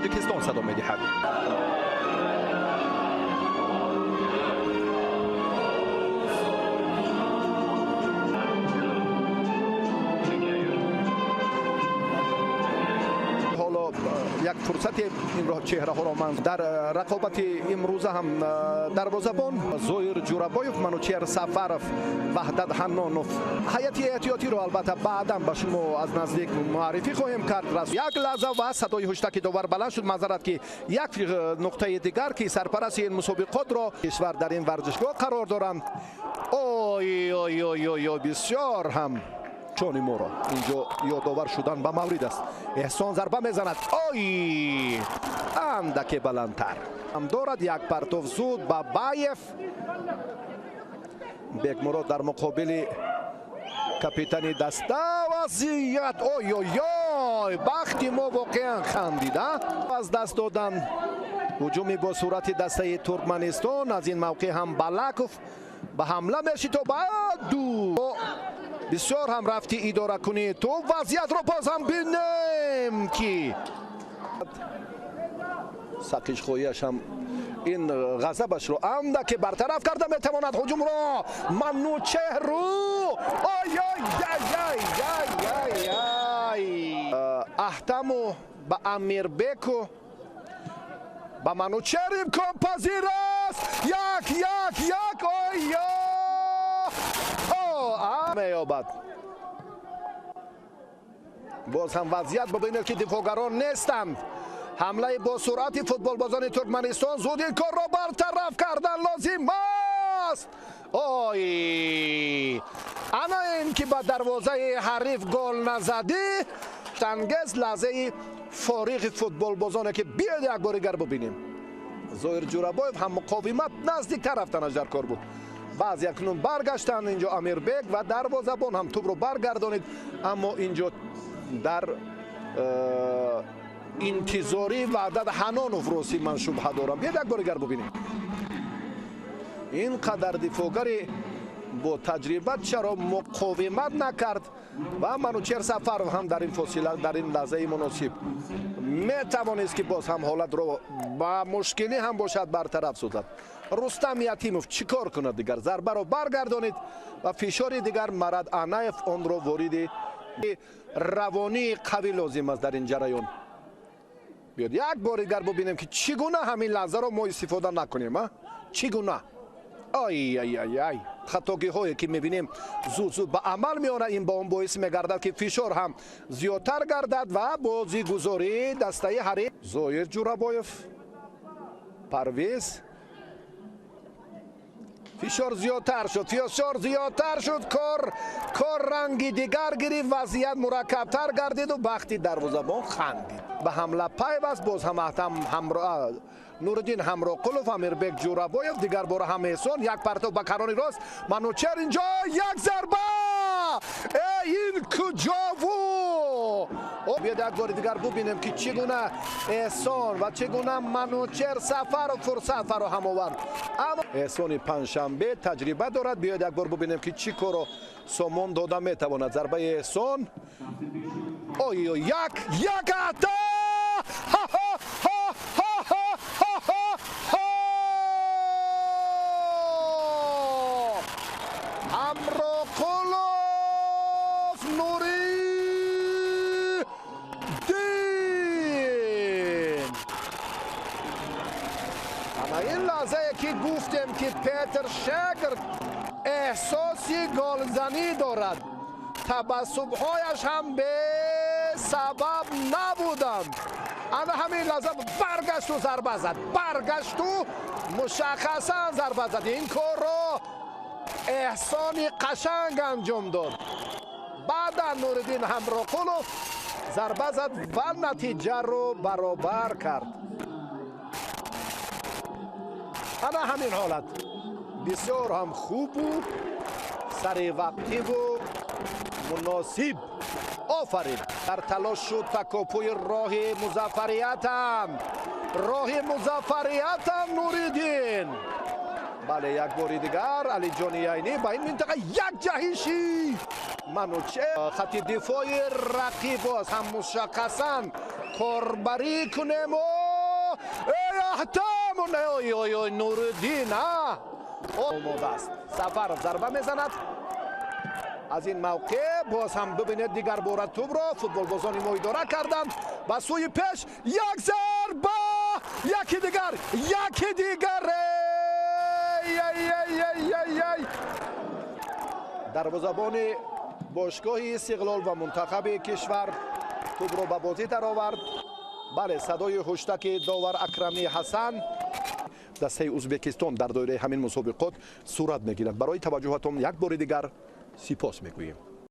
تاجیکستان صدا می‌دهد. یک فرصت این چهره ها را من در رقابت امروز هم دروازه‌بان زویر جورابایف، منوچهر سفرов، وحدت حنانوف. هیئت احتیاطی رو البته بعدا به شما از نزدیک معرفی خواهیم کرد. یک لحظه و صدای هشتک داور بلند شد. معذرت که یک نقطه دیگر که سرپرست این مسابقات را کشور در این ورزشگاه قرار دارند. اوی اوی اوی اوی بسیار هم چونی مورا اینجا یادآور شدن به مورد است. احسان ضربه میزند. آی اندک بلندتر هم دارد. یک پرتو زود با بایف. بیگ مراد در مقابل کاپیتانی دسته وضعیت. اوی اوی اوی بختی ما واقعا خندیده. از دست دادن هجومی با صورت دسته ترکمنستان. از این موقع هم بلاکوف به حمله میشه تو بعد دو بسیار هم رفتی اداره کنی تو وضعیت رو باز هم بینیم که سقیش خویش هم این غضبش رو اندک برطرف کرده میتواند هجوم رو منوچهر رو آی آی آی آی آی احتمو به امیربکو به منوچهر امکان پذیر است. یک آی میابد. باز هم وضعیت ببینید که دفاعگران نیستند. حمله با سرعت فوتبال بازان ترکمنستان زود این کار را برطرف کردن لازم است. آی انا این که به دروازه حریف گل نزدی تنگز لحظه فارغ فوتبال بازانه که بیاید یک بار دیگر ببینیم. زویر جورابایف هم مقاومت نزدیک رفتنش در کار بود. بعضی اکنون برگشتن اینجا امیربک و دروازه‌بان هم توپ رو برگردانید، اما اینجا در انتظاری وحدت حنانوف روسی من شبهه دارم. یک بار دیگر ببینیم. اینقدر دفاعگری با تجربه چرا مقاومت نکرد و منوچهر سفرov هم در این فاصله در این لحظه مناسب میتوانست که باز هم حالت رو با مشکلی هم باشد برطرف سازد. رستم یتیموف چیکار کند دیگر؟ ضربه رو برگردانید و فشار دیگر مراد انایف آن رو وارد روانی قوی لازم است در این جریان. بیاد یک بار دیگر ببینیم که چگونه همین لحظه رو ما استفاده نکنیم. چگونه؟ آی آی آی آی خطاگی هایی که میبینیم زود به عمل میانه. این با اون باعث میگردد که فشار هم زیادتر گردد و بازی گذاری دسته حریف. زویر جورابایف، پرویز، فشار زیادتر شد. کار رنگی دیگر گرفت. وضعیت مرکبتر گردید و وقتی دروازه‌بان خندید. به حمله پیوست. باز هم همراه نورالدین همراقلوف، امیربک جورابایف، دیگر بار هم احسان. یک پرتو به کرانی راست منوچهر اینجا یک ضربه. این کجا بود؟ بیاید یک بار دیگر ببینیم که چگونه احسان و چگونه منوچهر سفر و فرصت فراهم آورد. اما احسان پنجشنبه تجربه دارد. بیاید یک بار ببینیم که چی کارو سامان داده میتواند. ضربه احسان. یک عطا. این لحظه که گفتم که پیتر شاگرد احساسی گلزنی دارد، تبسم‌هایش هم به سبب نبودند. اما همین لحظه برگشت و ضربه زد. مشخصا ضربه زد. این کار را احسانی قشنگ انجام داد. بعد نورالدین همراقلوف ضربه زد و نتیجه رو برابر کرد. اما همین حالت بسیار هم خوب و سر وقتی و مناسب. آفرین. در تلاش شد تکاپوی راه مظفریت نورالدین. بله یک بار دیگر علی جانی عینی با این منطقه یک جهشی منوچهر. خط دفاعی رقیب باز هم مشخصا کاربری کنیم. احتام اوی نوردین آماده است. سفرов ضربه میزند. از این موقع باز هم ببینید دیگر بار توپ را فوتبالبازان ما اداره کردند و سوی پیش یک ضربه یکی دیگر دروازه‌بان باشگاه استقلال و منتخب کشور توپ را به بازی درآورد. بله صدای هشتک داور اکرمی حسن. دسته ازبکستان در دایره همین مسابقات صورت میگیرد. برای توجهتان یک بار دیگر سپاس میگوییم.